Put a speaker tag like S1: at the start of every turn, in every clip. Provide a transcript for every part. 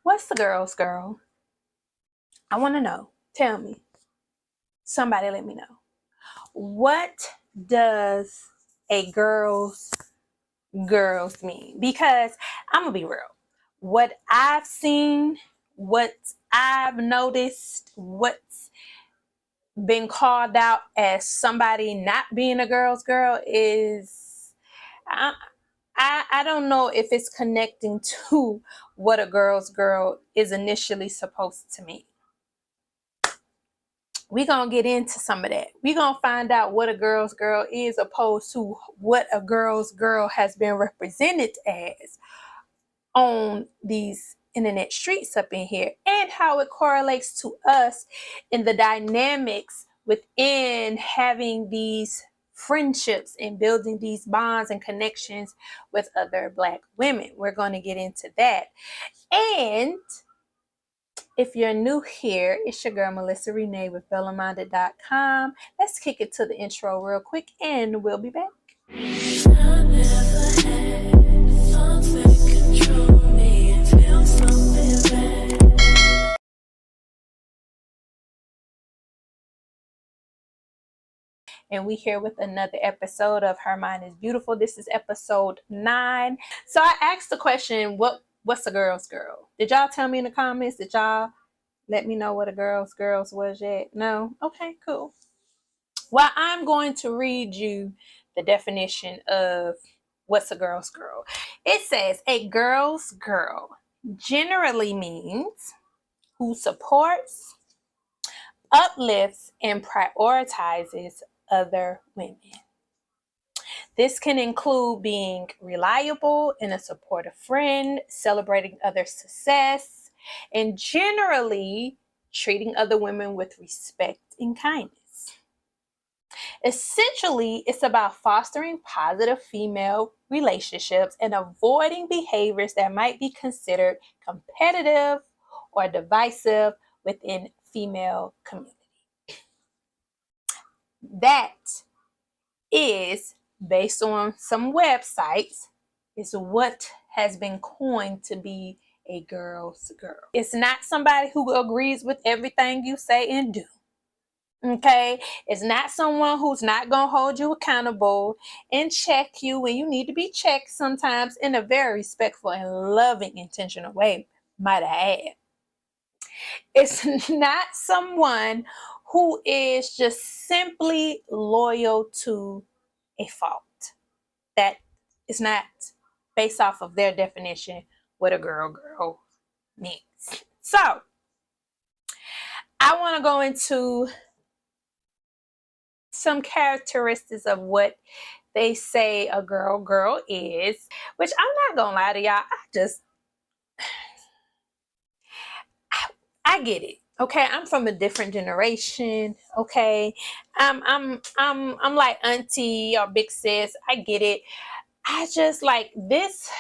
S1: What's the girl's girl? I want to know. Tell me. Somebody let me know. What does a girls mean? Because I'm gonna be real. What I've seen, what I've noticed, what's been called out as somebody not being a girl's girl is I don't know if it's connecting to what a girl's girl is initially supposed to mean. We're going to get into some of that. We're going to find out what a girl's girl is opposed to what a girl's girl has been represented as on these internet streets up in here, and how it correlates to us in the dynamics within having these friendships and building these bonds and connections with other Black women. We're going to get into that. And if you're new here, it's your girl Melissa Renee with bellamonded.com. Let's kick it to the intro real quick and we'll be back. And we here with another episode of Her Mind is Beautiful. This is episode 9. So I asked the question, what's a girl's girl? Did y'all tell me in the comments? Did y'all let me know what a girl's was yet? No? Okay, cool. Well, I'm going to read you the definition of what's a girl's girl. It says a girl's girl generally means who supports, uplifts, and prioritizes other women. This can include being reliable and a supportive friend, celebrating other success, and generally treating other women with respect and kindness. Essentially, it's about fostering positive female relationships and avoiding behaviors that might be considered competitive or divisive within female community. That is, based on some websites, is what has been coined to be a girl's girl. It's not somebody who agrees with everything you say and do. Okay, it's not someone who's not going to hold you accountable and check you when you need to be checked, sometimes in a very respectful and loving, intentional way, might I add. It's not someone who is just simply loyal to a fault. That is not, based off of their definition, what a girl means. So I want to go into some characteristics of what they say a girl is, which I'm not gonna lie to y'all, I get it. Okay, I'm from a different generation. Okay, I'm like auntie or big sis. I get it. I just like this.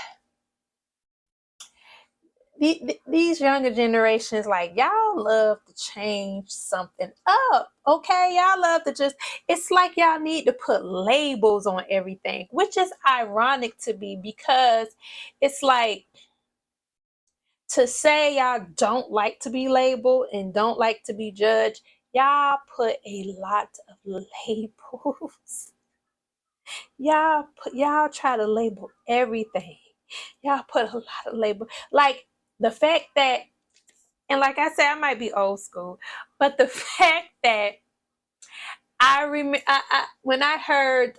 S1: These younger generations, like, y'all love to change something up. Okay, y'all love to just, it's like y'all need to put labels on everything, which is ironic to me, because it's like, to say y'all don't like to be labeled and don't like to be judged, y'all put a lot of labels. Y'all try to label everything. Y'all put a lot of labels. Like the fact that, and like I said, I might be old school, but the fact that I remember when I heard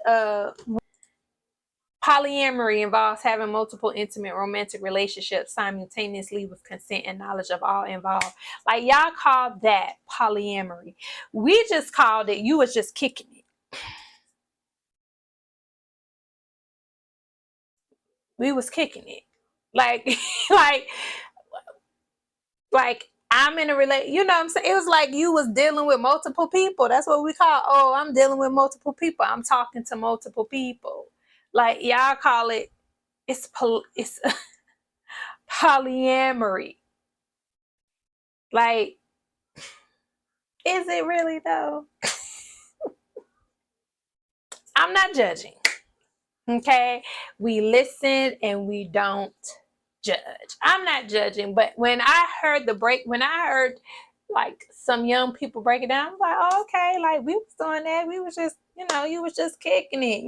S1: polyamory involves having multiple intimate romantic relationships simultaneously with consent and knowledge of all involved. Like, y'all called that polyamory. We just called it, you was just kicking it. We was kicking it. Like, like I'm in a relation, you know what I'm saying? It was like you was dealing with multiple people. That's what we call, oh, I'm dealing with multiple people. I'm talking to multiple people. Like, y'all call it, it's polyamory. Like, is it really though? I'm not judging. Okay, we listen and we don't judge. I'm not judging, but when I heard like some young people break it down, I'm like, oh, okay, like we was doing that. We was just, you was just kicking it,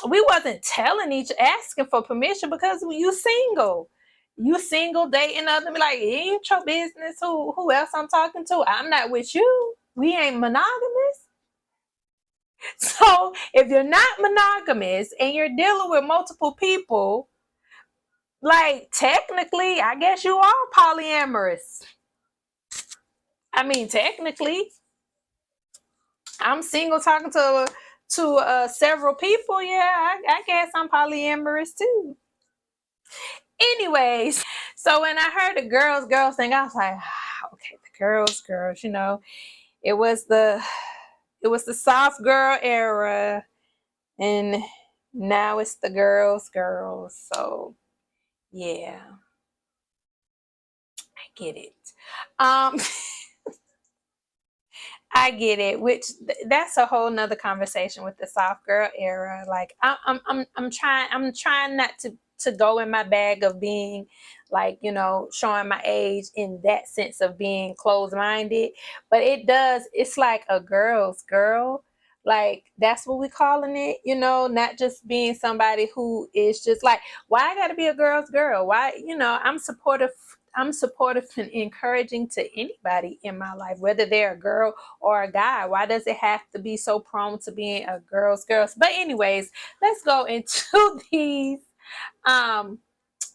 S1: We wasn't asking for permission because you single. You single, dating other, like, it ain't your business who else I'm talking to. I'm not with you. We ain't monogamous. So if you're not monogamous and you're dealing with multiple people, like, technically, I guess you are polyamorous. I mean, technically, I'm single talking to several people. Yeah, I guess I'm polyamorous too. Anyways, so when I heard the girls thing, I was like, okay, the girls, it was the soft girl era, and now it's the girls. So yeah, I get it. I get it, which that's a whole nother conversation with the soft girl era. Like I'm trying not to go in my bag of being like, showing my age in that sense of being closed-minded. But it's like a girl's girl. Like, that's what we calling it, not just being somebody who is just like, why I gotta be a girl's girl? Why, I'm supportive and encouraging to anybody in my life, whether they're a girl or a guy. Why does it have to be so prone to being a girls? But anyways, let's go into these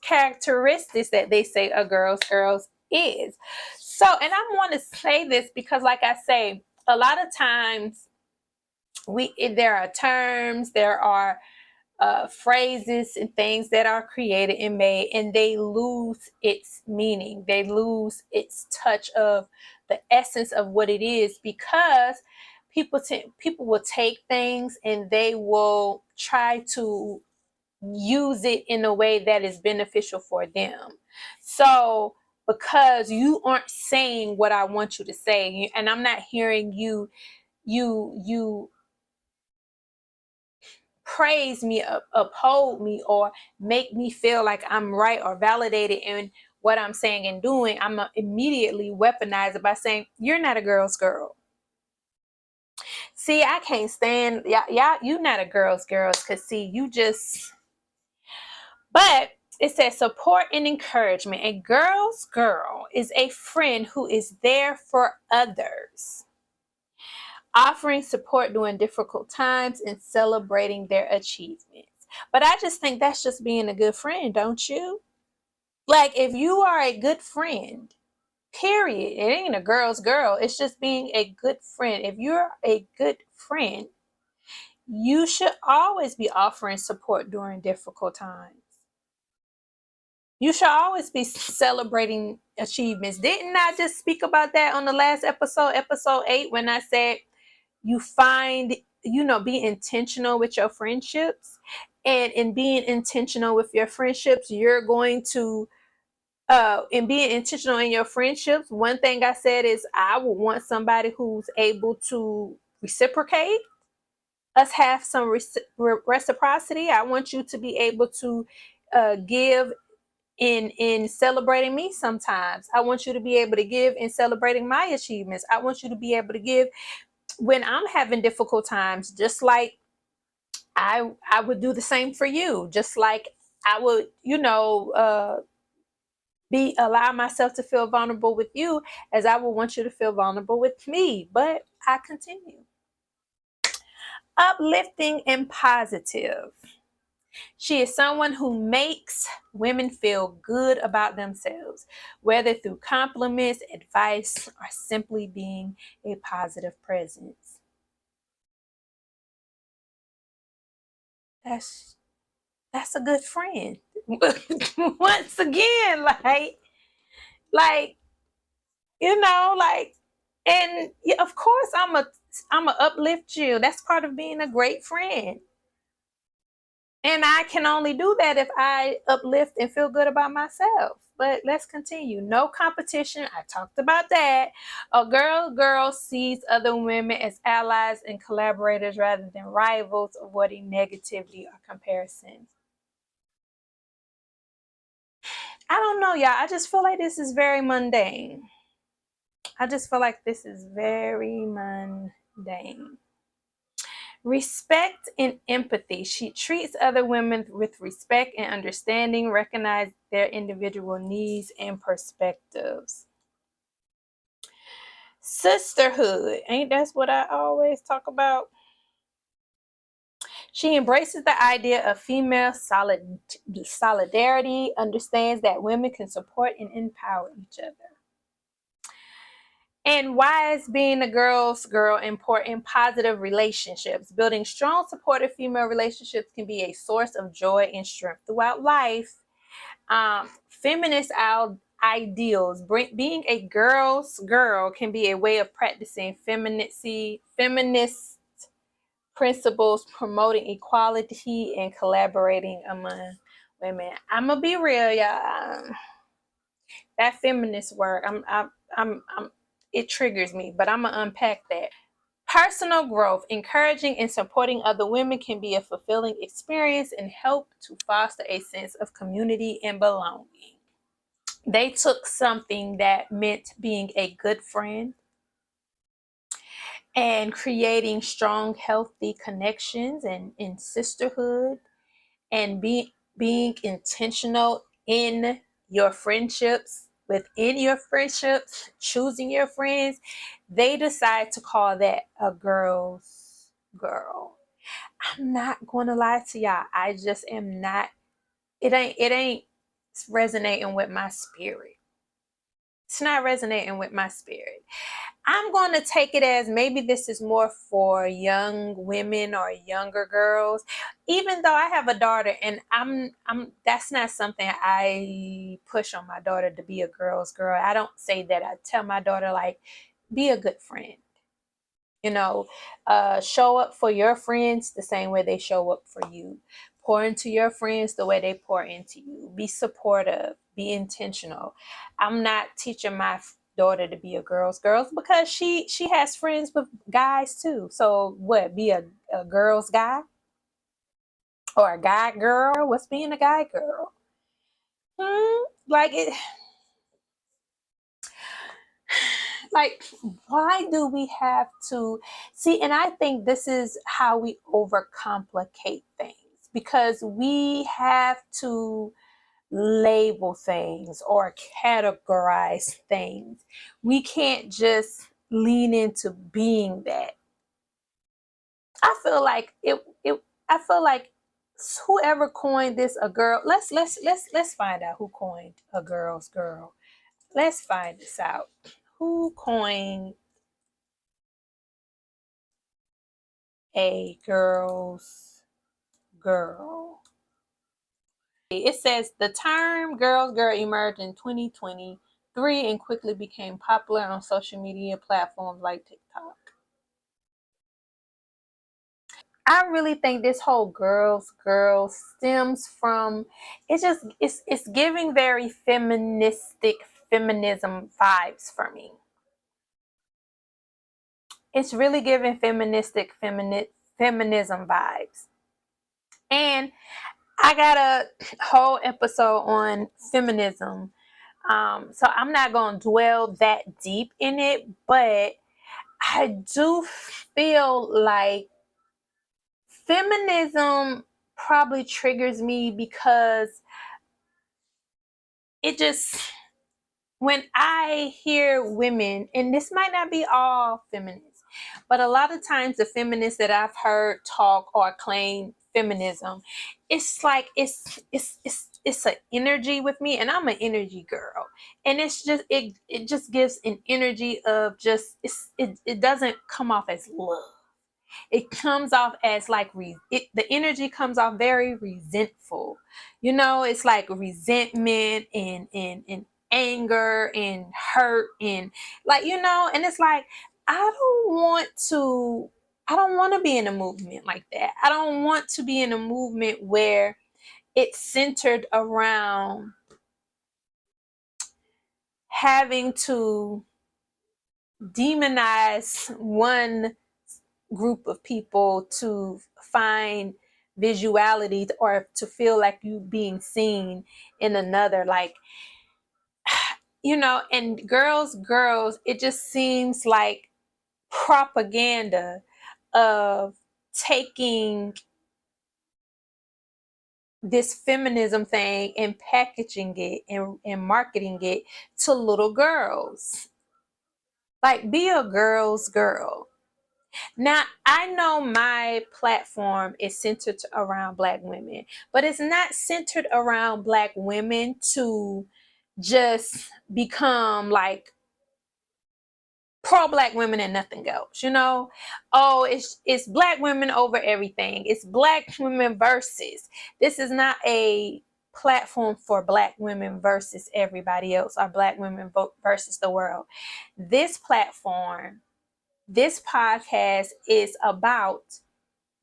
S1: characteristics that they say a girls is. So, and I want to say this because, like I say, a lot of times there are terms, there are phrases and things that are created and made, and they lose its meaning. They lose its touch of the essence of what it is, because people will take things and they will try to use it in a way that is beneficial for them. So because you aren't saying what I want you to say, and I'm not hearing you praise me, uphold me, or make me feel like I'm right or validated in what I'm saying and doing, I'm immediately weaponized by saying, you're not a girl's girl. See, I can't stand, you not a girl's because see, you just, but it says support and encouragement. A girl's girl is a friend who is there for others, offering support during difficult times and celebrating their achievements. But I just think that's just being a good friend, don't you? Like, if you are a good friend, period, it ain't a girl's girl. It's just being a good friend. If you're a good friend, you should always be offering support during difficult times. You should always be celebrating achievements. Didn't I just speak about that on the last episode 8, when I said you find, be intentional with your friendships, and in being intentional with your friendships, you're going to in being intentional in your friendships, one thing I said is I would want somebody who's able to reciprocate. Us have some reciprocity. I want you to be able to give in celebrating me sometimes. I want you to be able to give in celebrating my achievements. I want you to be able to give when I'm having difficult times, just like I would do the same for you. Just like I would, allow myself to feel vulnerable with you, as I would want you to feel vulnerable with me. But I continue. Uplifting and positive. She is someone who makes women feel good about themselves, whether through compliments, advice, or simply being a positive presence. That's a good friend. Once again, like, and of course I'm a uplift you. That's part of being a great friend. And I can only do that if I uplift and feel good about myself. But let's continue. No competition. I talked about that. A girl sees other women as allies and collaborators rather than rivals, avoiding negativity or comparison. I don't know, y'all. I just feel like this is very mundane. I just feel like this is very mundane. Respect and empathy. She treats other women with respect and understanding, recognize their individual needs and perspectives. Sisterhood. Ain't that's what I always talk about? She embraces the idea of female solidarity, understands that women can support and empower each other. And why is being a girl's girl important? Positive relationships. Building strong, supportive female relationships can be a source of joy and strength throughout life. Feminist ideals. Being a girl's girl can be a way of practicing feminist principles, promoting equality and collaborating among women. I'm gonna be real, y'all. That feminist word, I'm it triggers me, but I'm gonna unpack that. Personal growth, encouraging and supporting other women can be a fulfilling experience and help to foster a sense of community and belonging. They took something that meant being a good friend and creating strong, healthy connections and in sisterhood and being intentional in your friendships, within your friendships, choosing your friends. They decide to call that a girl's girl. I'm not gonna lie to y'all. I just am not. It ain't resonating with my spirit. It's not resonating with my spirit. I'm going to take it as maybe this is more for young women or younger girls. Even though I have a daughter, and I'm that's not something I push on my daughter to be a girl's girl. I don't say that. I tell my daughter, like, be a good friend. You know, show up for your friends the same way they show up for you. Pour into your friends the way they pour into you. Be supportive. Be intentional. I'm not teaching my daughter to be a girl's girl because she has friends with guys too. So what? Be a girl's guy or a guy girl? What's being a guy girl? Like it. Like, why do we have to see? And I think this is how we overcomplicate things because we have to label things or categorize things. We can't just lean into being that. I feel like I feel like whoever coined this a girl. Let's find out who coined a girl's girl. Let's find this out. Who coined a girl's girl? It says the term girl's girl emerged in 2023 and quickly became popular on social media platforms like TikTok. I really think this whole girls girl stems from it's giving very feminism vibes for me. It's really giving feminism vibes. And I got a whole episode on feminism. So I'm not going to dwell that deep in it, but I do feel like feminism probably triggers me because it just, when I hear women, and this might not be all feminists, but a lot of times the feminists that I've heard talk or claim feminism, it's like it's an energy with me, and I'm an energy girl, and it's just it just gives an energy of just it doesn't come off as love. It comes off as like the energy comes off very resentful. You know, it's like resentment and anger and hurt and like, you know, and it's like I don't want to be in a movement like that. I don't want to be in a movement where it's centered around having to demonize one group of people to find visuality or to feel like you being seen in another, like, and girls, it just seems like propaganda of taking this feminism thing and packaging it and marketing it to little girls. Like, be a girl's girl. Now, I know my platform is centered around Black women, but it's not centered around Black women to just become like pro-Black women and nothing else, Oh, it's Black women over everything. It's Black women versus. This is not a platform for Black women versus everybody else, or Black women versus the world. This platform, this podcast is about,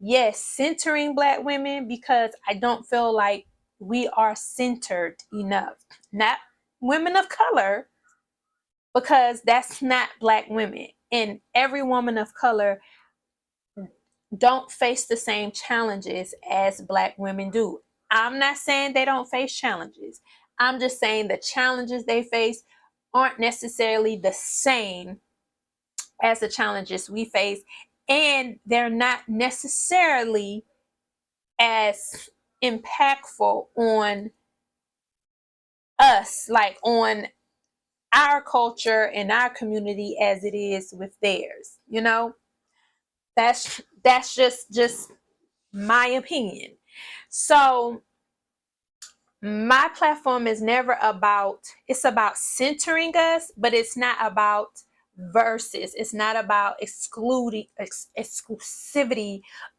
S1: yes, centering Black women, because I don't feel like we are centered enough. Not women of color, because that's not Black women. And every woman of color don't face the same challenges as Black women do. I'm not saying they don't face challenges. I'm just saying the challenges they face aren't necessarily the same as the challenges we face, and they're not necessarily as impactful on us, like on our culture and our community, as it is with theirs. That's just my opinion. So my platform is never about, it's about centering us, but it's not about versus. It's not about exclusivity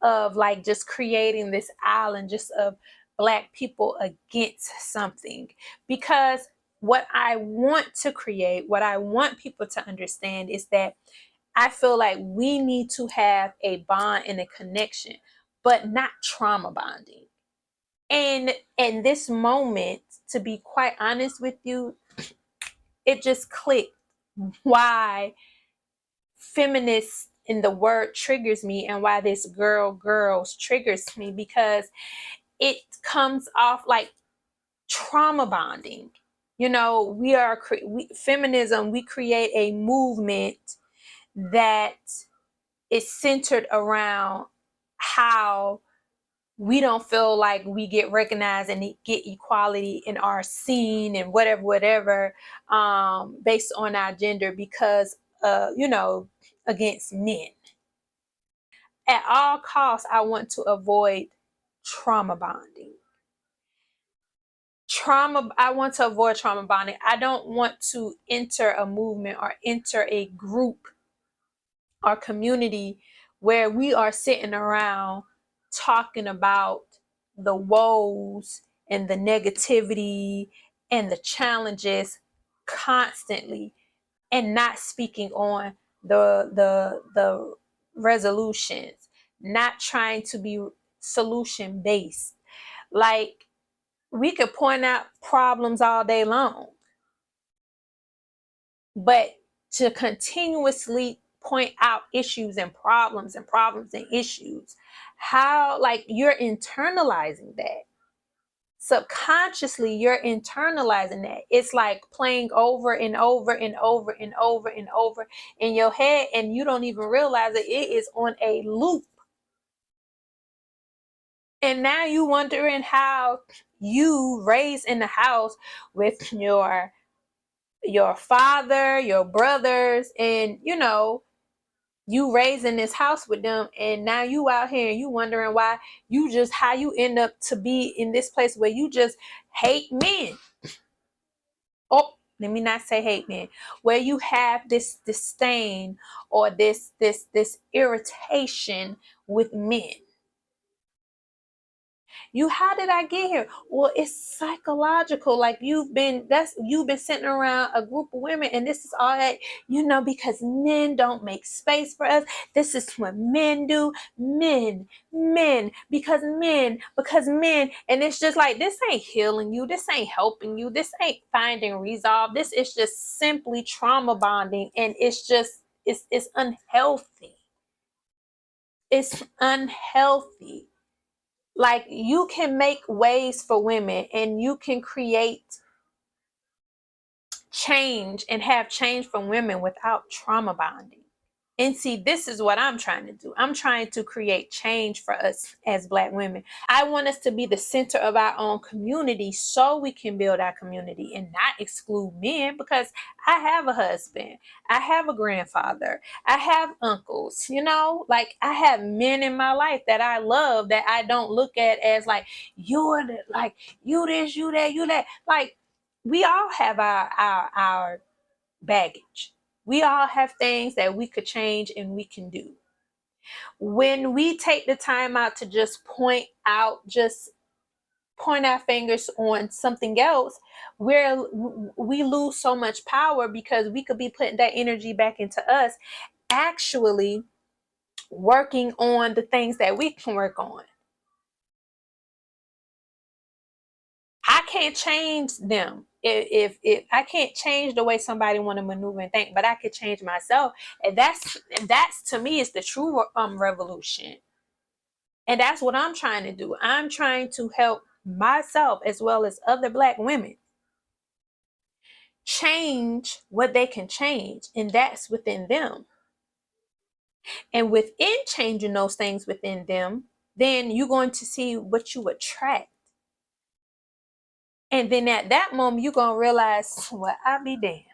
S1: of like just creating this island just of Black people against something. Because what I want to create, what I want people to understand is that I feel like we need to have a bond and a connection, but not trauma bonding. And in this moment, to be quite honest with you, it just clicked why feminist in the word triggers me, and why this girls triggers me, because it comes off like trauma bonding. Feminism, we create a movement that is centered around how we don't feel like we get recognized and get equality in our scene and whatever, based on our gender, because against men. At all costs, I want to avoid trauma bonding. I want to avoid trauma bonding. I don't want to enter a movement or enter a group or community where we are sitting around talking about the woes and the negativity and the challenges constantly, and not speaking on the resolutions, not trying to be solution based. Like, we could point out problems all day long, but to continuously point out issues and problems and issues, how, like, you're internalizing that. Subconsciously, you're internalizing that. It's like playing over and over and over and over and over in your head, and you don't even realize that it is on a loop. And now you wondering how you raised in the house with your father, your brothers, and you raised in this house with them, and now you out here and you wondering why how you end up to be in this place where you just hate men. Oh, let me not say hate men, where you have this disdain or this irritation with men. How did I get here? Well, it's psychological. Like, you've been sitting around a group of women, and this is all that, because men don't make space for us. This is what men do. Men, because men. And it's just like, this ain't healing you. This ain't helping you. This ain't finding resolve. This is just simply trauma bonding. And it's unhealthy. It's unhealthy. Like, you can make ways for women, and you can create change and have change from women without trauma bonding. And see, this is what I'm trying to do. I'm trying to create change for us as Black women. I want us to be the center of our own community so we can build our community and not exclude men, because I have a husband, I have a grandfather, I have uncles, like, I have men in my life that I love, that I don't look at as like, you're the, like, you this, you that, you that. Like, we all have our baggage. We all have things that we could change and we can do. When we take the time out to just point our fingers on something else, we lose so much power, because we could be putting that energy back into us, actually working on the things that we can work on. I can't change them. If I can't change the way somebody want to maneuver and think, but I could change myself, and that's to me is the true revolution. And that's what I'm trying to do. I'm trying to help myself as well as other Black women change what they can change, and that's within them. And within changing those things within them, then you're going to see what you attract. And then at that moment, you're going to realize, well, I'll be damned.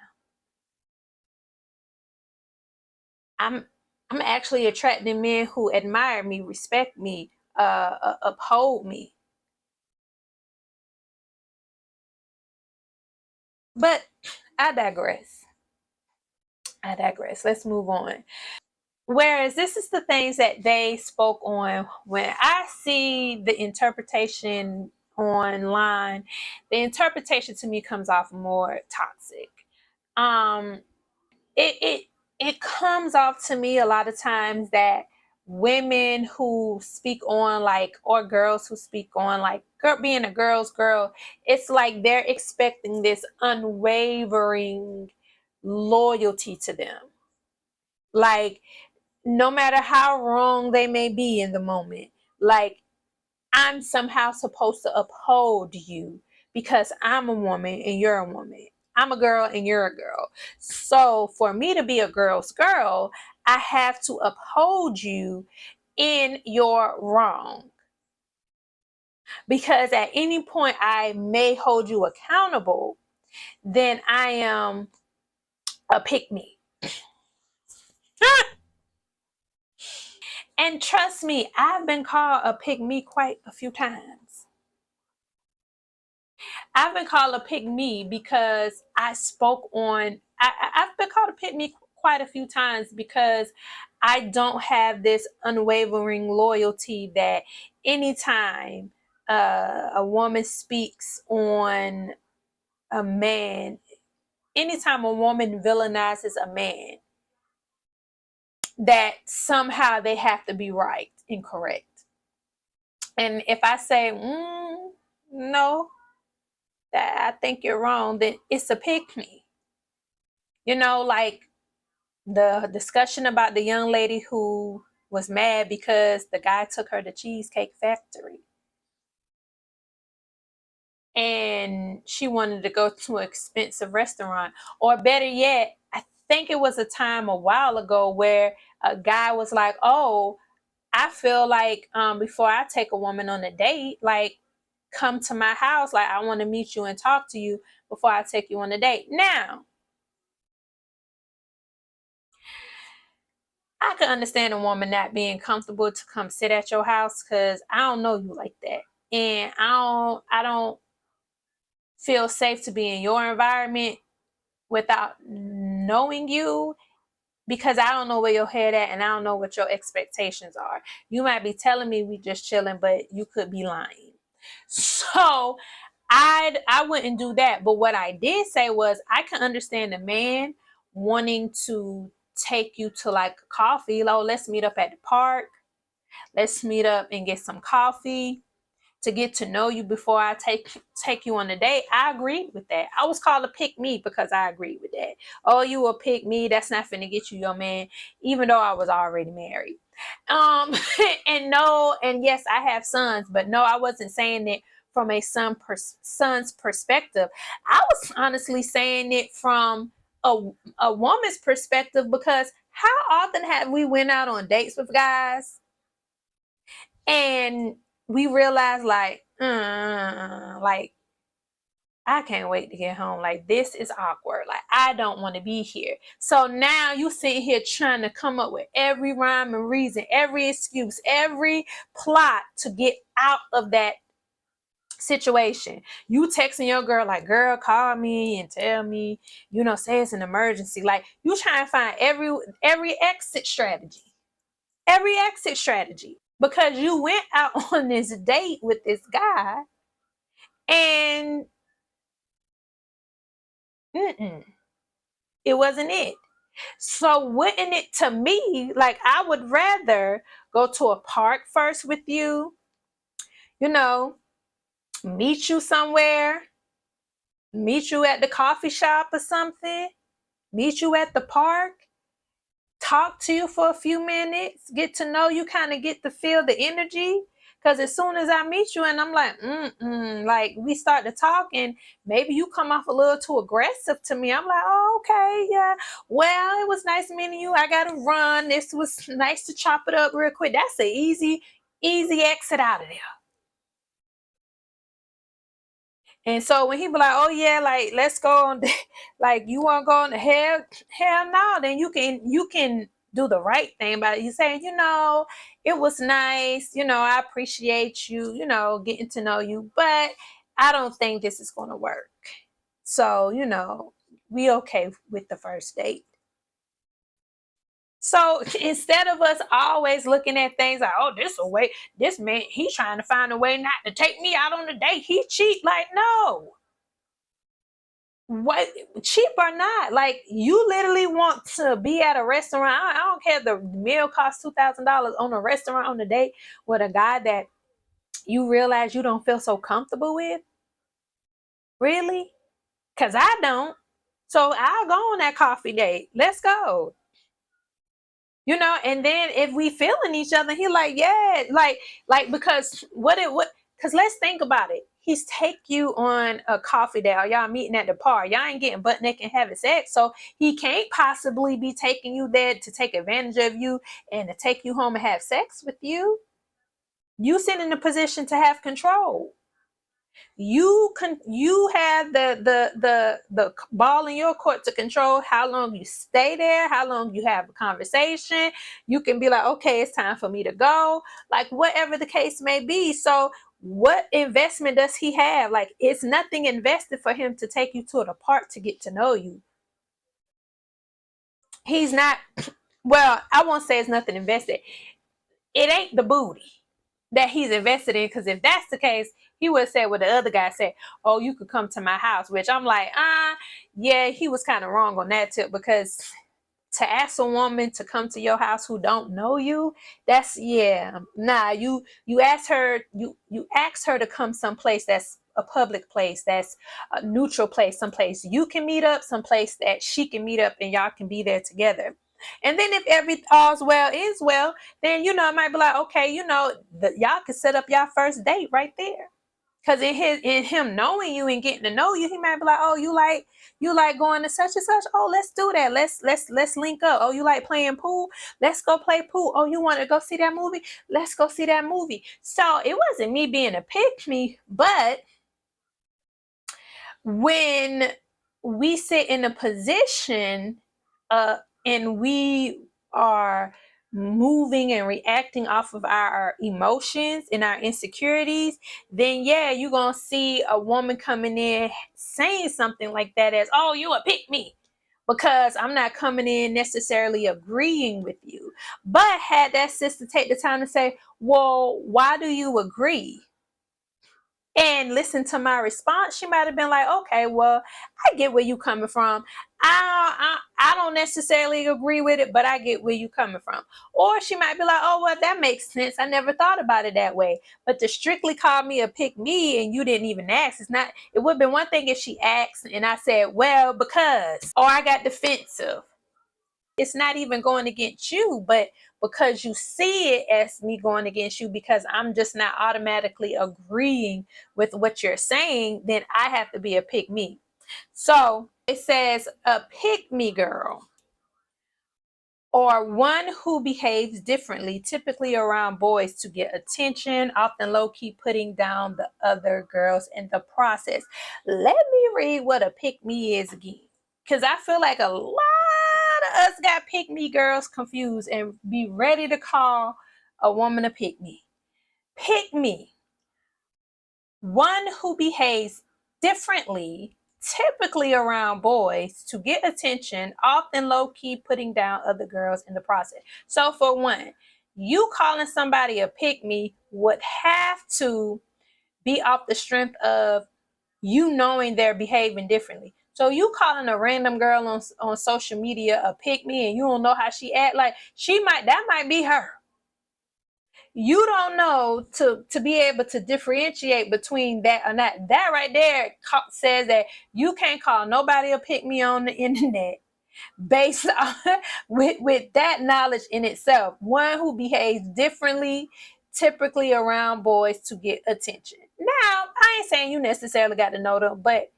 S1: I'm actually attracting men who admire me, respect me, uphold me. But I digress. Let's move on. Whereas this is the things that they spoke on. When I see the interpretation online, the interpretation to me comes off more toxic. It comes off to me a lot of times that women who speak on, like, or girls who speak on, like, being a girl's girl, it's like they're expecting this unwavering loyalty to them. Like, no matter how wrong they may be in the moment, like, I'm somehow supposed to uphold you because I'm a woman and you're a woman. I'm a girl and you're a girl. So for me to be a girl's girl, I have to uphold you in your wrong. Because at any point I may hold you accountable, then I am a pick-me. And trust me, I've been called a pick-me quite a few times. I've been called a pick-me because I spoke on, I've been called a pick-me quite a few times because I don't have this unwavering loyalty that anytime a woman speaks on a man, anytime a woman villainizes a man, that somehow they have to be right and correct. And if I say, no, that I think you're wrong, then it's a pick me. Like the discussion about the young lady who was mad because the guy took her to Cheesecake Factory. And she wanted to go to an expensive restaurant. Or better yet, I think it was a time a while ago where a guy was like, oh, I feel like before I take a woman on a date, like, come to my house. Like, I want to meet you and talk to you before I take you on a date. Now, I can understand a woman not being comfortable to come sit at your house because I don't know you like that. And I don't feel safe to be in your environment without knowing you, because I don't know where your head at and I don't know what your expectations are. You might be telling me we just chilling, but you could be lying. So I wouldn't do that. But what I did say was I can understand a man wanting to take you to, like, coffee. Like, let's meet up at the park. Let's meet up and get some coffee to get to know you before I take you on a date. I agreed with that. I was called a pick me because I agreed with that. Oh, you a pick me, that's not finna get you your man, even though I was already married. And no, and yes, I have sons, but no, I wasn't saying it from a son's perspective. I was honestly saying it from a, a woman's perspective, because how often have we went out on dates with guys and we realize like I can't wait to get home. Like, this is awkward. Like, I don't want to be here. So now you sitting here trying to come up with every rhyme and reason, every excuse, every plot to get out of that situation. You texting your girl like, girl, call me and tell me, say it's an emergency. Like, you trying to find every exit strategy. Every exit strategy. Because you went out on this date with this guy and it wasn't it. So wouldn't it, to me, like, I would rather go to a park first with you, meet you somewhere, meet you at the coffee shop or something, meet you at the park, talk to you for a few minutes, get to know you, kind of get to feel the energy. Because as soon as I meet you and I'm like, like, we start to talk and maybe you come off a little too aggressive to me. I'm like, oh, okay, yeah. Well, it was nice meeting you. I got to run. This was nice to chop it up real quick. That's an easy exit out of there. And so when he be like, oh yeah, like, let's go on, like, you want to go on the hell no, then you can do the right thing by you saying, it was nice, I appreciate you, getting to know you, but I don't think this is going to work. So, we okay with the first date. So instead of us always looking at things like, oh, this man, he's trying to find a way not to take me out on a date. He cheat. Like, no. What, cheap or not? Like, you literally want to be at a restaurant. I don't care if the meal costs $2,000 on a restaurant on a date with a guy that you realize you don't feel so comfortable with. Really? Because I don't. So I'll go on that coffee date. Let's go. And then if we feeling each other, he like, yeah, like, because because let's think about it. He's take you on a coffee date, or y'all meeting at the bar. Y'all ain't getting butt naked and having sex. So he can't possibly be taking you there to take advantage of you and to take you home and have sex with you. You sit in a position to have control. You have the ball in your court to control how long you stay there, how long you have a conversation. You can be like, okay, it's time for me to go, like, whatever the case may be. So what investment does he have? Like, it's nothing invested for him to take you to the park to get to know you. He's not, well, I won't say it's nothing invested. It ain't the booty that he's invested in, because if that's the case, he would have said what the other guy said, oh, you could come to my house, which I'm like, yeah, he was kind of wrong on that tip, because to ask a woman to come to your house who don't know you, that's, yeah, nah, you ask her, you ask her to come someplace that's a public place, that's a neutral place, someplace you can meet up, someplace that she can meet up and y'all can be there together. And then if all's well is well, then it might be like, okay, y'all can set up y'all first date right there. Because in him knowing you and getting to know you, he might be like, oh, you like going to such and such. Oh, let's do that. Let's link up. Oh, you like playing pool? Let's go play pool. Oh, you want to go see that movie? Let's go see that movie. So it wasn't me being a pick me, but when we sit in a position and we are moving and reacting off of our emotions and our insecurities, then yeah, you're gonna see a woman coming in saying something like that as, oh, you a pick me, because I'm not coming in necessarily agreeing with you. But had that sister take the time to say, well, why do you agree? And listen to my response, she might have been like, okay, well, I get where you coming from. I don't necessarily agree with it, but I get where you coming from. Or she might be like, oh, well, that makes sense. I never thought about it that way. But to strictly call me a pick me and you didn't even ask, it would have been one thing if she asked and I said, well, because, or I got defensive. It's not even going against you, but because you see it as me going against you, because I'm just not automatically agreeing with what you're saying, then I have to be a pick me. So it says a pick me girl, or one who behaves differently, typically around boys to get attention, often low-key putting down the other girls in the process. Let me read what a pick me is again, because I feel like a lot of us got pick me girls confused and be ready to call a woman a pick me. Pick me, one who behaves differently, typically around boys to get attention, often low-key putting down other girls in the process. So for one, you calling somebody a pick me would have to be off the strength of you knowing they're behaving differently. So you calling a random girl on social media a pick me and you don't know how she act, like that might be her. You don't know to be able to differentiate between that or not. That right there says that you can't call nobody a pick me on the internet based on with that knowledge in itself. One who behaves differently, typically around boys to get attention. Now, I ain't saying you necessarily got to know them, but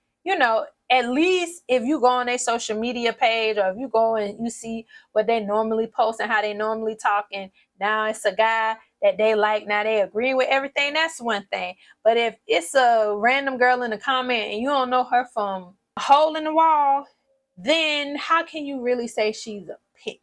S1: at least if you go on their social media page, or if you go and you see what they normally post and how they normally talk, and now it's a guy that they like, now they agree with everything, that's one thing. But if it's a random girl in the comment and you don't know her from a hole in the wall, then how can you really say she's a pick?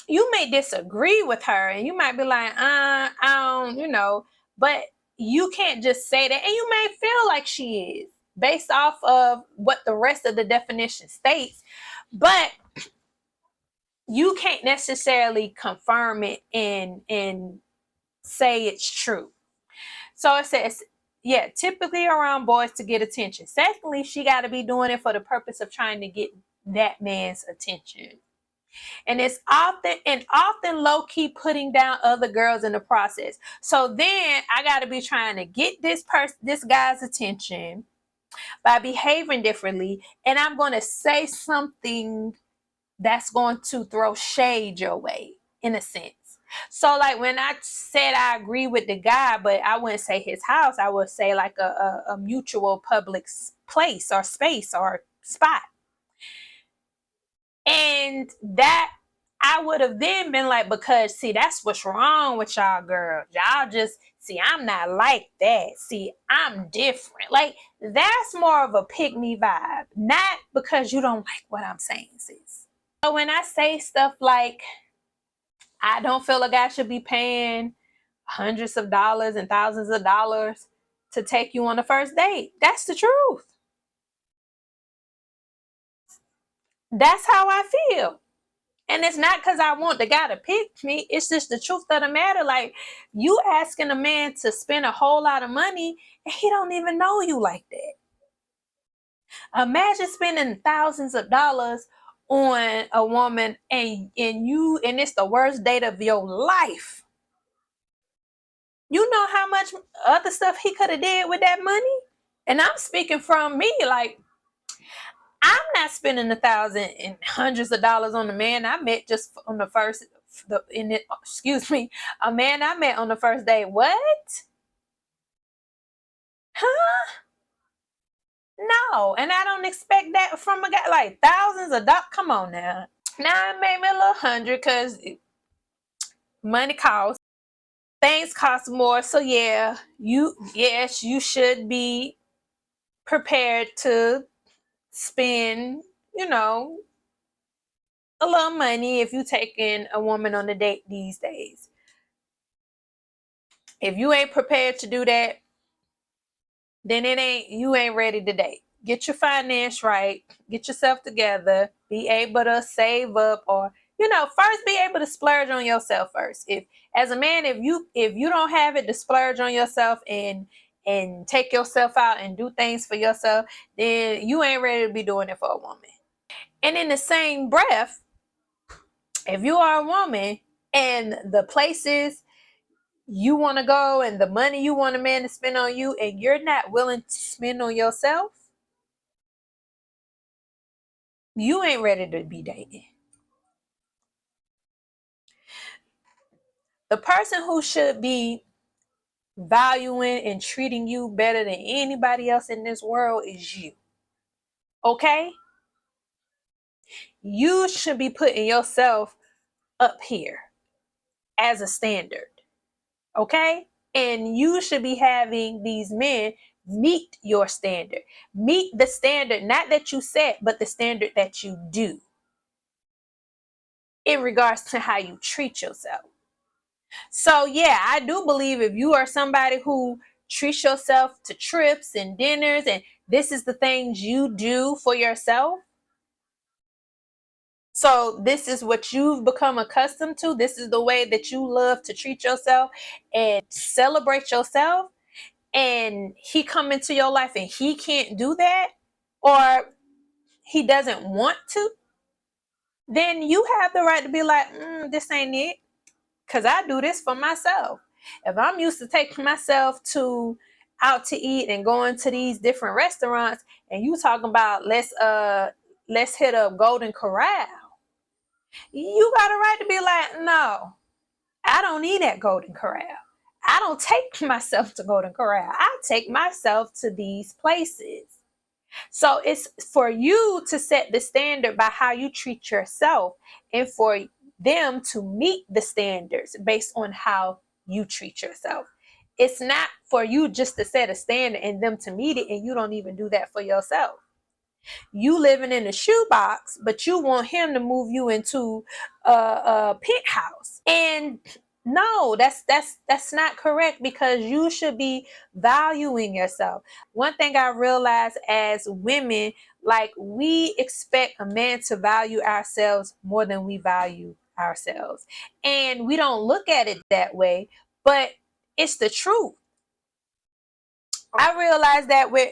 S1: You may disagree with her and you might be like, I don't, but you can't just say that. And you may feel like she is based off of what the rest of the definition states, but you can't necessarily confirm it and say it's true. So it says, yeah, typically around boys to get attention. Secondly, she got to be doing it for the purpose of trying to get that man's attention. And it's often low-key putting down other girls in the process. So then I got to be trying to get this guy's attention by behaving differently, and I'm going to say something that's going to throw shade your way, in a sense. So like when I said I agree with the guy, but I wouldn't say his house, I would say like a mutual public place or space or spot. And that I would have then been like, because see, that's what's wrong with y'all girls. Y'all just, see, I'm not like that. See, I'm different. Like, that's more of a pick me vibe. Not because you don't like what I'm saying, sis. So when I say stuff like, I don't feel a guy should be paying hundreds of dollars and thousands of dollars to take you on a first date, that's the truth. That's how I feel. And it's not because I want the guy to pick me. It's just the truth of the matter. Like, you asking a man to spend a whole lot of money and he don't even know you like that. Imagine spending thousands of dollars on a woman and it's the worst date of your life. You know how much other stuff he could have did with that money? And I'm speaking from me, like, I'm not spending $1,000 and hundreds of dollars on a man I met just on the first, a man I met on the first day. What? Huh? No, and I don't expect that from a guy. Like thousands of dollars. Come on now. Now it made me a little $100 because money costs. Things cost more. So yes, you should be prepared to spend, a little money if you taking a woman on a date these days. If you ain't prepared to do that, then you ain't ready to date. Get your finance right, get yourself together, be able to save up, or first be able to splurge on yourself first. If as a man, if you don't have it to splurge on yourself and take yourself out and do things for yourself, then you ain't ready to be doing it for a woman. And in the same breath, if you are a woman and the places you want to go and the money you want a man to spend on you and you're not willing to spend on yourself, you ain't ready to be dating. The person who should be valuing and treating you better than anybody else in this world is you. Okay? You should be putting yourself up here as a standard. Okay? And you should be having these men meet your standard. Meet the standard, not that you set, but the standard that you do in regards to how you treat yourself. So yeah, I do believe if you are somebody who treats yourself to trips and dinners, and this is the things you do for yourself, so this is what you've become accustomed to, this is the way that you love to treat yourself and celebrate yourself, and he come into your life and he can't do that, or he doesn't want to, then you have the right to be like, this ain't it. Because I do this for myself. If I'm used to taking myself out to eat and going to these different restaurants, and you talking about let's hit up Golden Corral, you got a right to be like, no, I don't need that Golden Corral. I don't take myself to Golden Corral. I take myself to these places. So it's for you to set the standard by how you treat yourself, and for them to meet the standards based on how you treat yourself. It's not for you just to set a standard and them to meet it, and you don't even do that for yourself. You living in a shoebox, but you want him to move you into a penthouse. And no, that's not correct, because you should be valuing yourself. One thing I realize as women, like, we expect a man to value ourselves more than we value ourselves. And we don't look at it that way, but it's the truth. I realized that with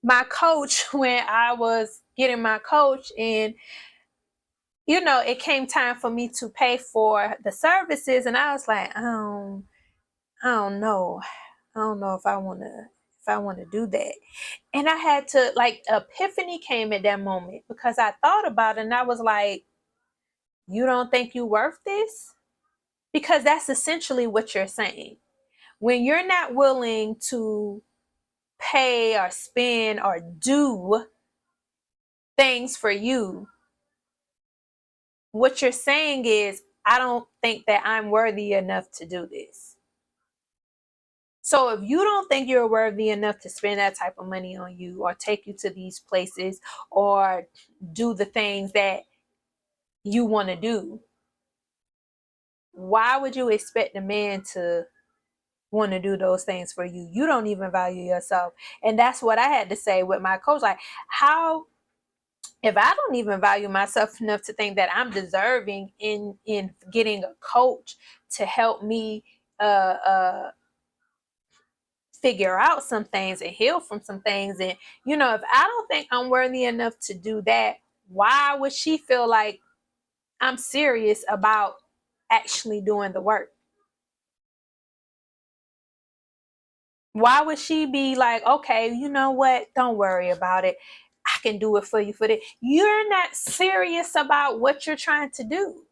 S1: my coach, when I was getting my coach, and it came time for me to pay for the services, and I was like, I don't know if I want to do that. And I had to, like, epiphany came at that moment, because I thought about it and I was like, you don't think you worth this? Because that's essentially what you're saying. When you're not willing to pay or spend or do things for you, what you're saying is, I don't think that I'm worthy enough to do this. So if you don't think you're worthy enough to spend that type of money on you, or take you to these places, or do the things that you want to do, why would you expect a man to want to do those things for you? You don't even value yourself. And that's what I had to say with my coach. Like, how, if I don't even value myself enough to think that I'm deserving in getting a coach to help me figure out some things and heal from some things, and if I don't think I'm worthy enough to do that, why would she feel like I'm serious about actually doing the work? Why would she be like, okay, you know what, don't worry about it, I can do it for you for that? You're not serious about what you're trying to do.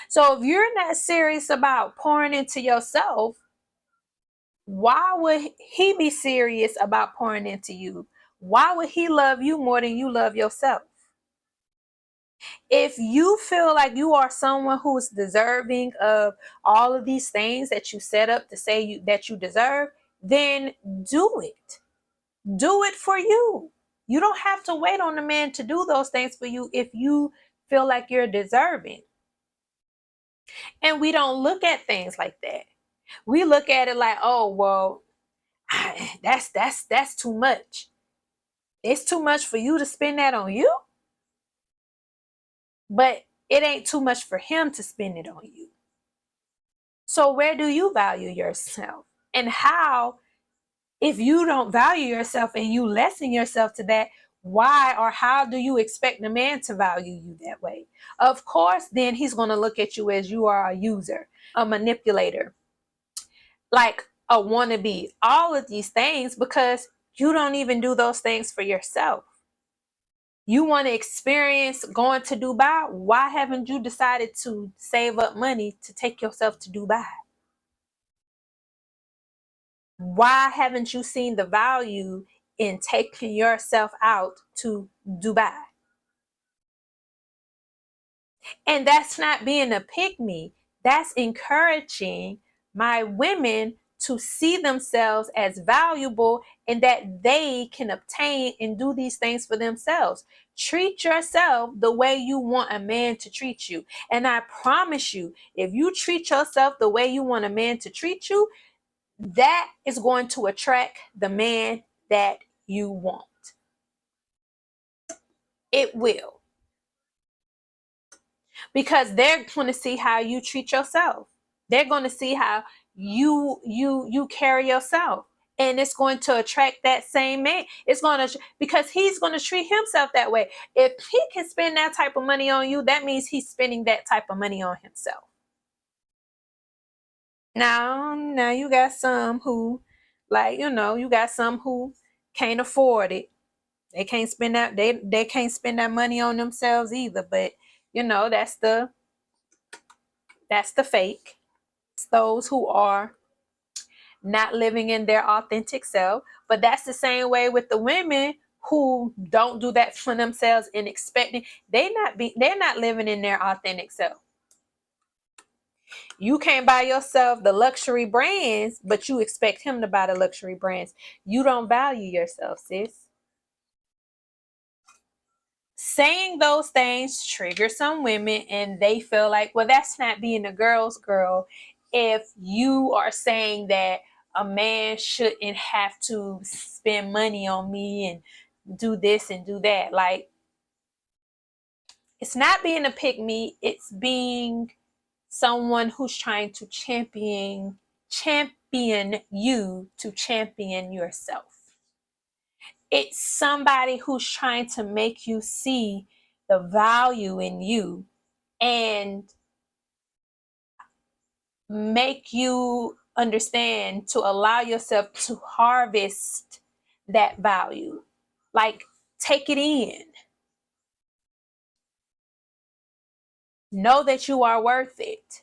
S1: So if you're not serious about pouring into yourself, why would he be serious about pouring into you? Why would he love you more than you love yourself? If you feel like you are someone who is deserving of all of these things that you set up to say that you deserve, then do it. Do it for you. You don't have to wait on the man to do those things for you if you feel like you're deserving. And we don't look at things like that. We look at it like, oh, well, that's too much. It's too much for you to spend that on you. But it ain't too much for him to spend it on you. So where do you value yourself? And how, if you don't value yourself and you lessen yourself to that, why or how do you expect the man to value you that way? Of course, then he's going to look at you as you are a user, a manipulator, like a wannabe, all of these things, because you don't even do those things for yourself. You want to experience going to Dubai? Why haven't you decided to save up money to take yourself to Dubai? Why haven't you seen the value in taking yourself out to Dubai? And that's not being a pick me. That's encouraging my women to see themselves as valuable and that they can obtain and do these things for themselves. Treat yourself the way you want a man to treat you. And I promise you, if you treat yourself the way you want a man to treat you, that is going to attract the man that you want. It will. Because they're going to see how you treat yourself. They're going to see how you carry yourself, and it's going to attract that same man. It's going to, because he's going to treat himself that way. If he can spend that type of money on you, that means he's spending that type of money on himself. Now you got some who, like, you got some who can't afford it. They can't spend that they can't spend that money on themselves either. But that's the fake. It's those who are not living in their authentic self. But that's the same way with the women who don't do that for themselves and expecting they're not living in their authentic self. You can't buy yourself the luxury brands, but you expect him to buy the luxury brands. You don't value yourself, sis. Saying those things trigger some women, and they feel like, well, that's not being a girl's girl. If you are saying that a man shouldn't have to spend money on me and do this and do that, like, it's not being a pick me, it's being someone who's trying to champion you to champion yourself. It's somebody who's trying to make you see the value in you and make you understand to allow yourself to harvest that value. Like, take it in. Know that you are worth it.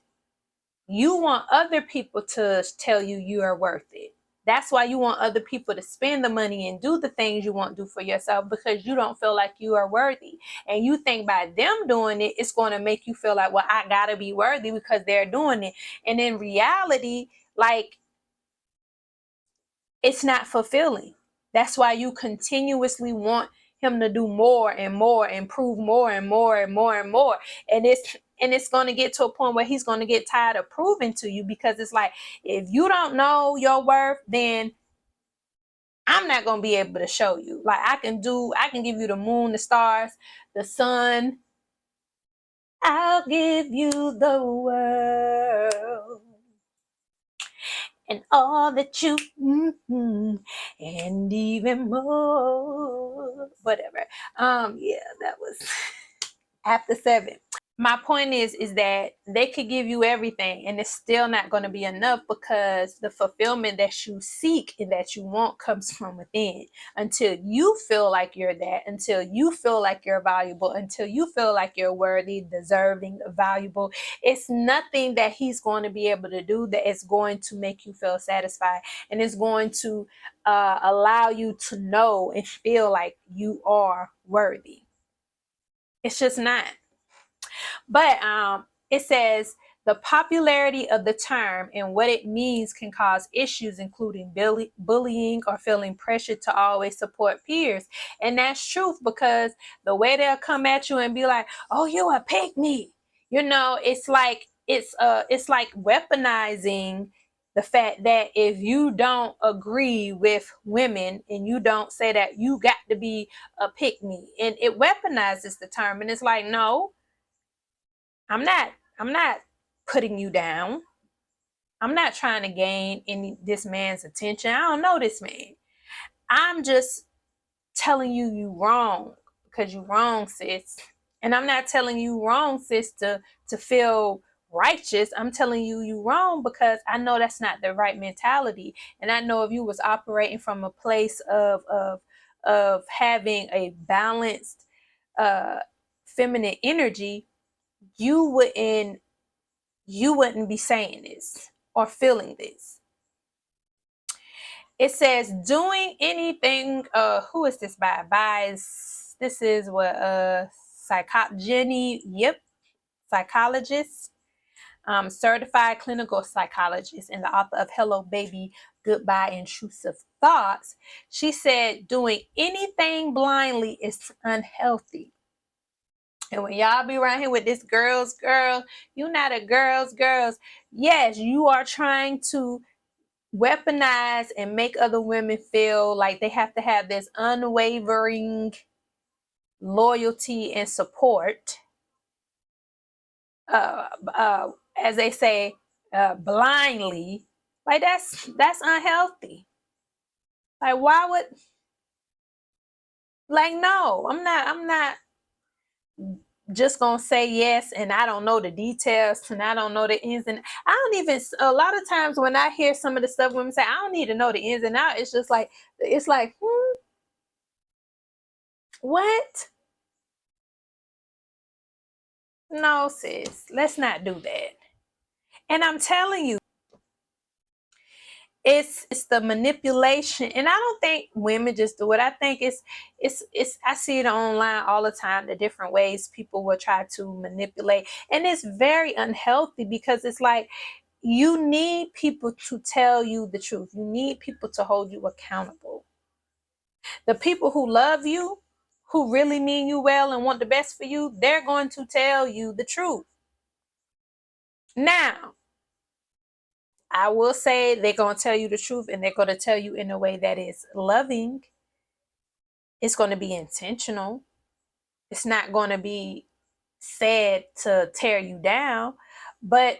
S1: You want other people to tell you you are worth it. That's why you want other people to spend the money and do the things you want to do for yourself, because you don't feel like you are worthy. And you think by them doing it, it's going to make you feel like, well, I got to be worthy because they're doing it. And in reality, like, it's not fulfilling. That's why you continuously want him to do more and more, and prove more and more and more and more. And it's going to get to a point where he's going to get tired of proving to you, because it's like, if you don't know your worth, then I'm not going to be able to show you. Like, I can give you the moon, the stars, the sun. I'll give you the world and all that you and even more. Whatever. Yeah, that was after 7. My point is that they could give you everything and it's still not going to be enough, because the fulfillment that you seek and that you want comes from within. Until you feel like you're that, until you feel like you're valuable, until you feel like you're worthy, deserving, valuable, it's nothing that he's going to be able to do that is going to make you feel satisfied and is going to allow you to know and feel like you are worthy. It's just not. But it says the popularity of the term and what it means can cause issues, including bullying or feeling pressure to always support peers. And that's truth, because the way they'll come at you and be like, oh, you a pick me. It's like weaponizing the fact that if you don't agree with women and you don't say that, you got to be a pick me. And it weaponizes the term. And it's like, no, I'm not putting you down. I'm not trying to gain this man's attention. I don't know this man. I'm just telling you wrong, because you wrong, sis. And I'm not telling you wrong, sis, to feel righteous. I'm telling you wrong because I know that's not the right mentality. And I know if you was operating from a place of having a balanced feminine energy, you wouldn't be saying this or feeling this. It says doing anything. Who is this by? This is what Jenny. Yep, psychologist, certified clinical psychologist, and the author of Hello Baby, Goodbye Intrusive Thoughts. She said doing anything blindly is unhealthy. And when y'all be around here with this girls, you not a girls. Yes, you are trying to weaponize and make other women feel like they have to have this unwavering loyalty and support. As they say, blindly. Like that's unhealthy. Like why would, like, no, I'm not just gonna say yes and I don't know the details and I don't know the ins and I don't even, a lot of times when I hear some of the stuff women say, I don't need to know the ins and outs. It's just like, what? No, sis, let's not do that. And I'm telling you, it's the manipulation. And I don't think women just do it. I think it's I see it online all the time, the different ways people will try to manipulate. And it's very unhealthy because it's like you need people to tell you the truth. You need people to hold you accountable. The people who love you, who really mean you well and want the best for you, they're going to tell you the truth. Now, I will say they're going to tell you the truth and they're going to tell you in a way that is loving. It's going to be intentional. It's not going to be said to tear you down. But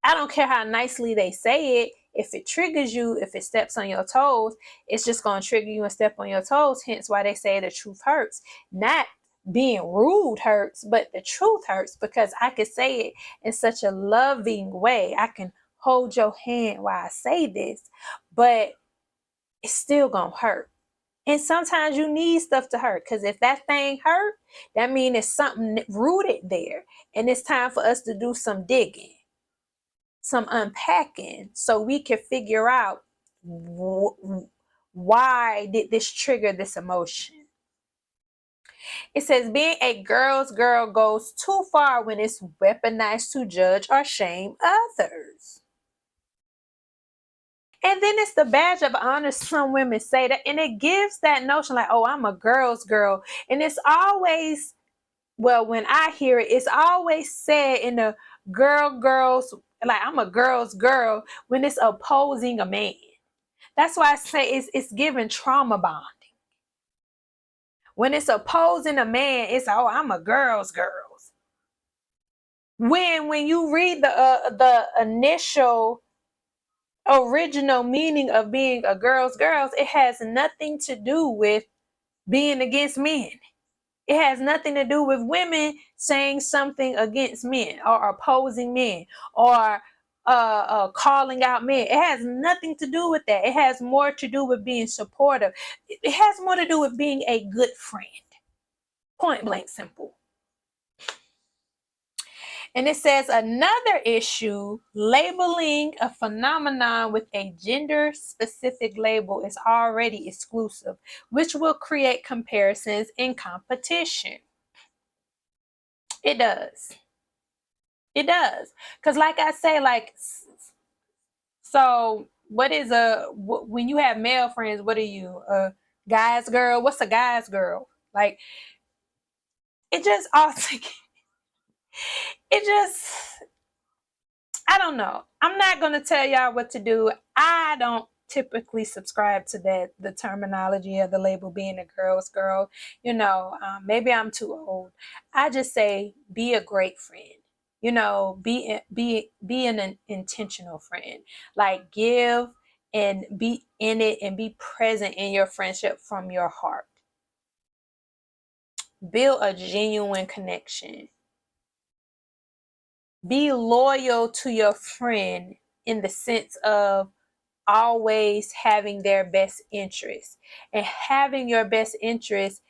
S1: I don't care how nicely they say it. If it triggers you, if it steps on your toes, it's just going to trigger you and step on your toes. Hence why they say the truth hurts. Not being rude hurts, but the truth hurts because I can say it in such a loving way. I can hold your hand while I say this, but it's still going to hurt. And sometimes you need stuff to hurt because if that thing hurt, that means it's something rooted there. And it's time for us to do some digging, some unpacking, so we can figure out why did this trigger this emotion. It says being a girl's girl goes too far when it's weaponized to judge or shame others. And then it's the badge of honor. Some women say that, and it gives that notion like, oh, I'm a girl's girl. And it's always, well, when I hear it, it's always said in the girls, like I'm a girl's girl when it's opposing a man. That's why I say it's giving trauma bonding. When it's opposing a man, it's, oh, I'm a girl's girl. When you read the initial original meaning of being a girl's girls, it has nothing to do with being against men. It has nothing to do with women saying something against men or opposing men or calling out men. It has nothing to do with that. It has more to do with being supportive. It has more to do with being a good friend. Point blank simple. And it says another issue, labeling a phenomenon with a gender-specific label is already exclusive, which will create comparisons and competition. It does. It does. Because like I say, like, so what is when you have male friends, what are you? A guy's girl? What's a guy's girl? Like, it just I don't know. I'm not going to tell y'all what to do. I don't typically subscribe to the terminology of the label being a girl's girl. Maybe I'm too old. I just say be a great friend. Be an intentional friend. Like give and be in it and be present in your friendship from your heart. Build a genuine connection. Be loyal to your friend in the sense of always having their best interest. And having your best interest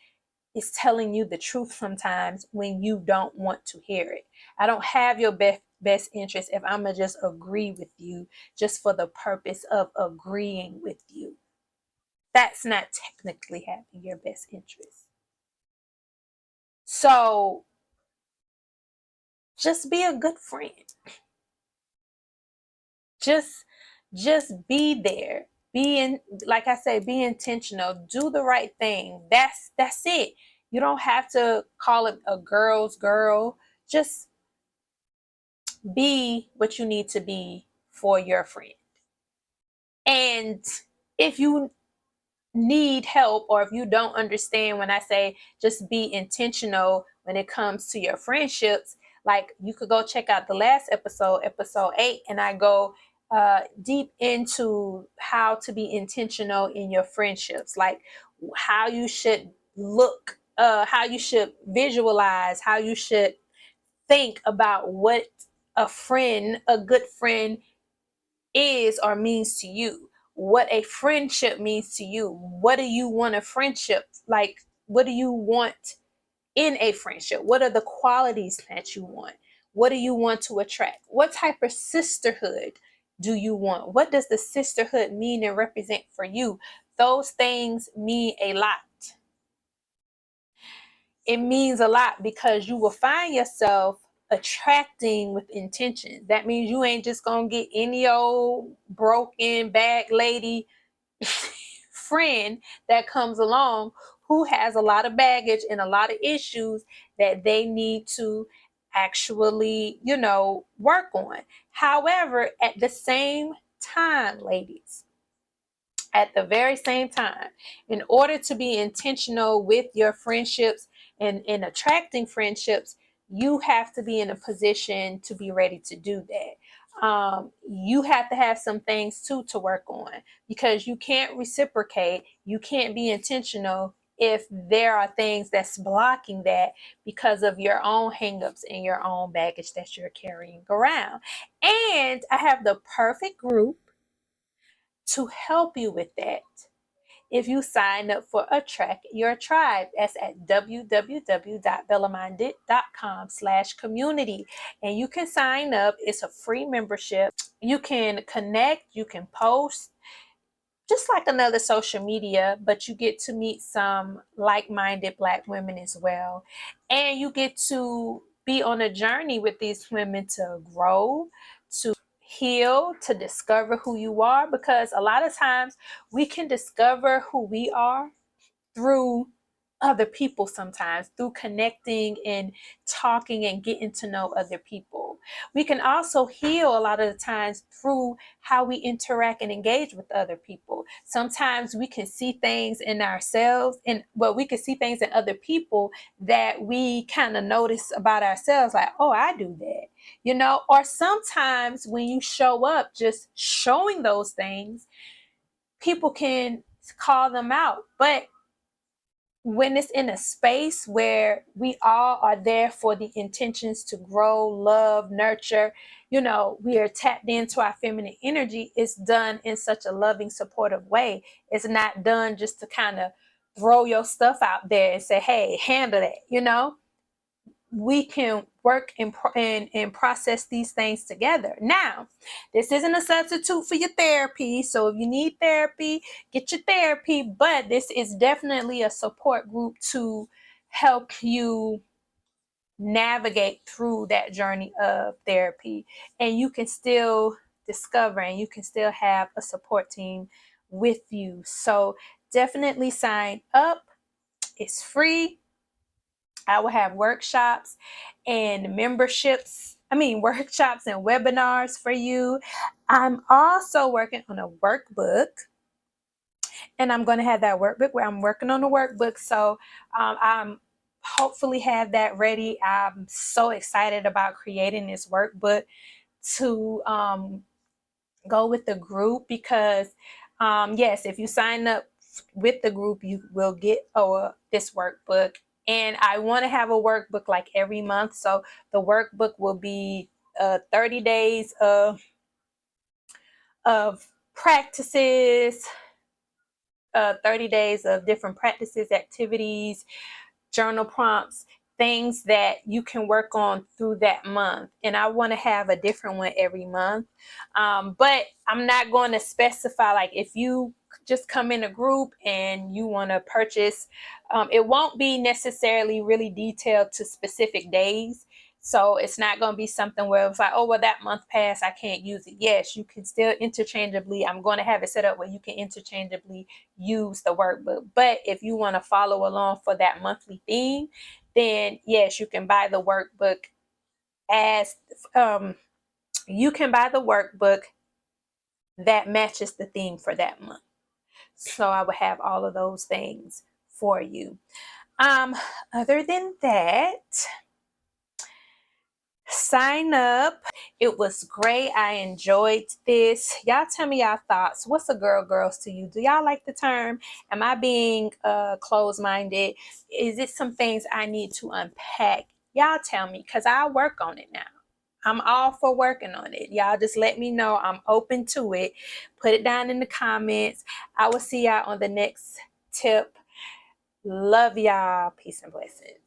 S1: is telling you the truth sometimes when you don't want to hear it. I don't have your best interest if I'm gonna just agree with you just for the purpose of agreeing with you. That's not technically having your best interest. So just be a good friend. Just be there. Be in, like I say, be intentional. Do the right thing. That's it. You don't have to call it a girl's girl. Just be what you need to be for your friend. And if you need help, or if you don't understand when I say just be intentional when it comes to your friendships, like you could go check out the last episode 8, and I go deep into how to be intentional in your friendships, like how you should look, how you should visualize, how you should think about what a good friend is or means to you, what a friendship means to you. What do you want a friendship like? What do you want in a friendship? What are the qualities that you want? What do you want to attract? What type of sisterhood do you want? What does the sisterhood mean and represent for you? Those things mean a lot. It means a lot because you will find yourself attracting with intention. That means you ain't just gonna get any old broken bag lady friend that comes along who has a lot of baggage and a lot of issues that they need to actually, work on. However, at the same time, ladies, at the very same time, in order to be intentional with your friendships and in attracting friendships, you have to be in a position to be ready to do that. You have to have some things too to work on, because you can't reciprocate, you can't be intentional if there are things that's blocking that because of your own hangups and your own baggage that you're carrying around. And I have the perfect group to help you with that. If you sign up for Attract Your Tribe, that's at www.bellaminded.com/community. And you can sign up. It's a free membership. You can connect, you can post, just like another social media, but you get to meet some like-minded Black women as well. And you get to be on a journey with these women to grow, to heal, to discover who you are, because a lot of times we can discover who we are through other people, sometimes through connecting and talking and getting to know other people. We can also heal a lot of the times through how we interact and engage with other people. Sometimes we can see things in ourselves, and we can see things in other people that we kind of notice about ourselves, like, oh, I do that, or sometimes when you show up just showing those things, people can call them out. But when it's in a space where we all are there for the intentions to grow, love, nurture, we are tapped into our feminine energy, it's done in such a loving, supportive way. It's not done just to kind of throw your stuff out there and say, hey, handle that, we can work and process these things together. Now, this isn't a substitute for your therapy. So if you need therapy, get your therapy. But this is definitely a support group to help you navigate through that journey of therapy. And you can still discover, and you can still have a support team with you. So definitely sign up. It's free. I will have workshops and workshops and webinars for you. I'm also working on a workbook, and I'm going to have that workbook where I'm working on the workbook. So I'm hopefully have that ready. I'm so excited about creating this workbook to go with the group, because yes, if you sign up with the group, you will get this workbook. And I want to have a workbook like every month. So the workbook will be 30 days of practices, 30 days of different practices, activities, journal prompts, things that you can work on through that month. And I want to have a different one every month. But I'm not going to specify, like, if you just come in a group and you want to purchase, it won't be necessarily really detailed to specific days. So it's not going to be something where it's like, oh, well, that month passed, I can't use it. Yes, you can still interchangeably. I'm going to have it set up where you can interchangeably use the workbook. But if you want to follow along for that monthly theme, then yes, you can buy the workbook as you can buy the workbook that matches the theme for that month. So I will have all of those things for you. Other than that, sign up. It was great. I enjoyed this. Y'all tell me y'all thoughts. What's a girls to you? Do y'all like the term? Am I being closed-minded? Is it some things I need to unpack? Y'all tell me, because I'll work on it now. I'm all for working on it. Y'all just let me know. I'm open to it. Put it down in the comments. I will see y'all on the next tip. Love y'all. Peace and blessings.